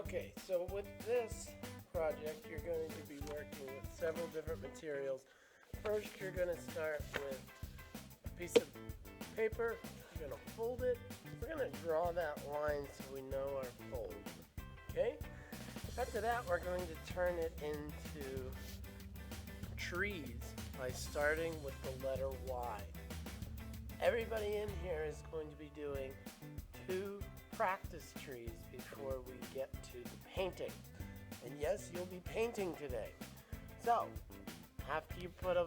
Okay, so with this project, you're going to be working with several different materials. First, you're going to start with a piece of paper. You're going to fold it. We're going to draw that line so we know our fold. Okay? After that, we're going to turn it into trees by starting with the letter Y. Everybody in here is going to be doing 2 practice trees before we get to the painting. And yes, you'll be painting today. So, after you put a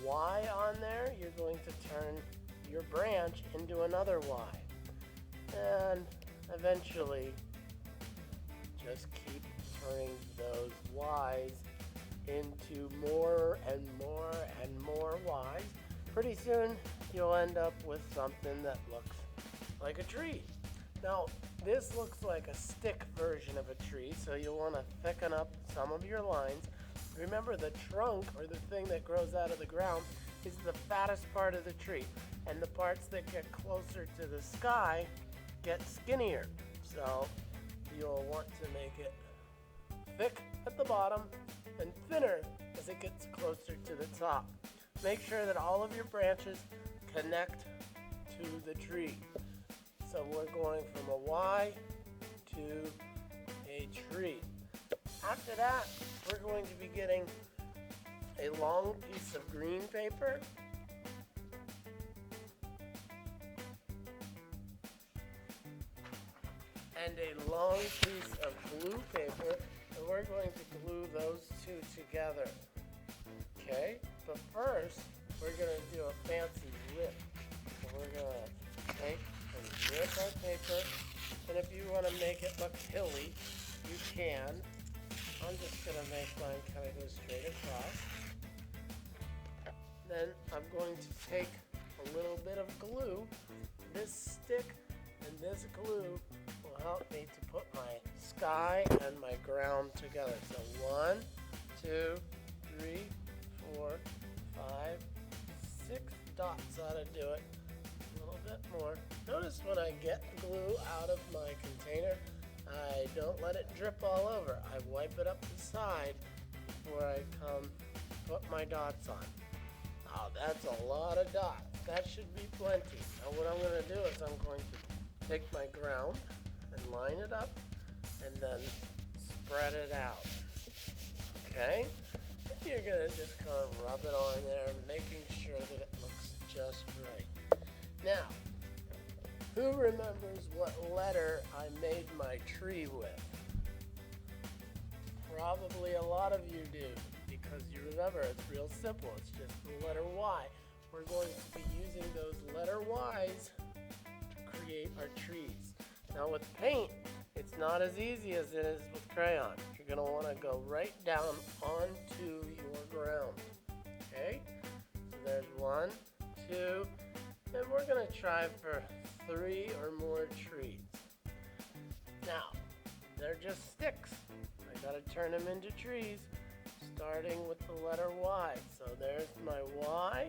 Y on there, you're going to turn your branch into another Y. And eventually, just keep turning those Y's into more and more and more Y's. Pretty soon, you'll end up with something that looks like a tree. Now, this looks like a stick version of a tree, so you'll want to thicken up some of your lines. Remember, the trunk, or the thing that grows out of the ground, is the fattest part of the tree, and the parts that get closer to the sky get skinnier. So you'll want to make it thick at the bottom and thinner as it gets closer to the top. Make sure that all of your branches connect to the tree. So we're going from a Y to a tree. After that, we're going to be getting a long piece of green paper and a long piece of blue paper, and we're going to glue those two together. Okay? But first, we're going to do a fancy rip. So we're going to take and rip our paper, and if you want to make it look hilly, you can. I'm just going to make mine kind of go straight across. Then I'm going to take a little bit of glue. This stick and this glue will help me to put my sky and my ground together. So 1, 2, 3, 4, 5, 6 dots ought to do it. A little bit more. Notice when I get glue out of my container, I don't let it drip all over. I wipe it up the side before I come put my dots on. Now that's a lot of dots. That should be plenty. Now what I'm going to do is I'm going to take my ground and line it up and then spread it out. Okay? You're going to just kind of rub it on there, making sure that it looks just right. Now, who remembers what letter I made my tree with? Probably a lot of you do, because you remember it's real simple. It's just the letter Y. We're going to be using those letter Y's to create our trees. Now with paint, it's not as easy as it is with crayon. You're going to want to go right down onto your ground. Okay? So there's 1, 2, and we're going to try for 3 or more trees. Now, they're just sticks. I got to turn them into trees, starting with the letter Y. So there's my Y.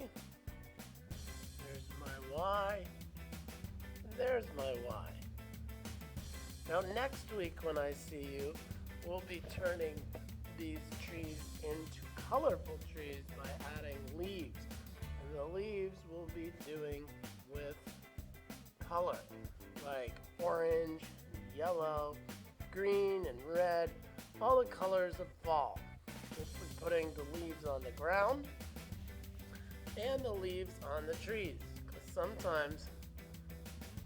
There's my Y. And there's my Y. Now next week when I see you, we'll be turning these trees into colorful trees by adding leaves. And the leaves we'll be doing with color, like orange, yellow, green, and red, all the colors of fall. We'll be putting the leaves on the ground and the leaves on the trees, because sometimes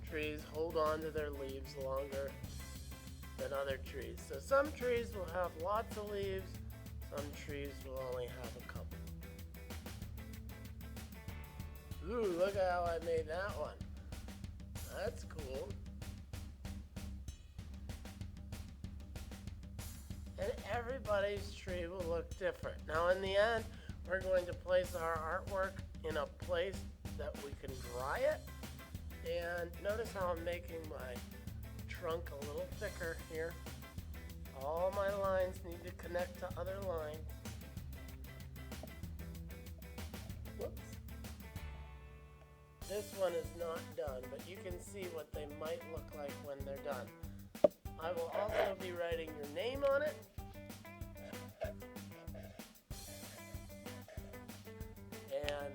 trees hold on to their leaves longer than other trees. So some trees will have lots of leaves, some trees will only have a couple. Ooh, look at how I made that one. That's cool. And everybody's tree will look different. Now in the end, we're going to place our artwork in a place that we can dry it. And notice how I'm making my trunk a little thicker here. All my lines need to connect to other lines. Whoops. This one is not done, but you can see what they might look like when they're done. I will also be writing your name on it. And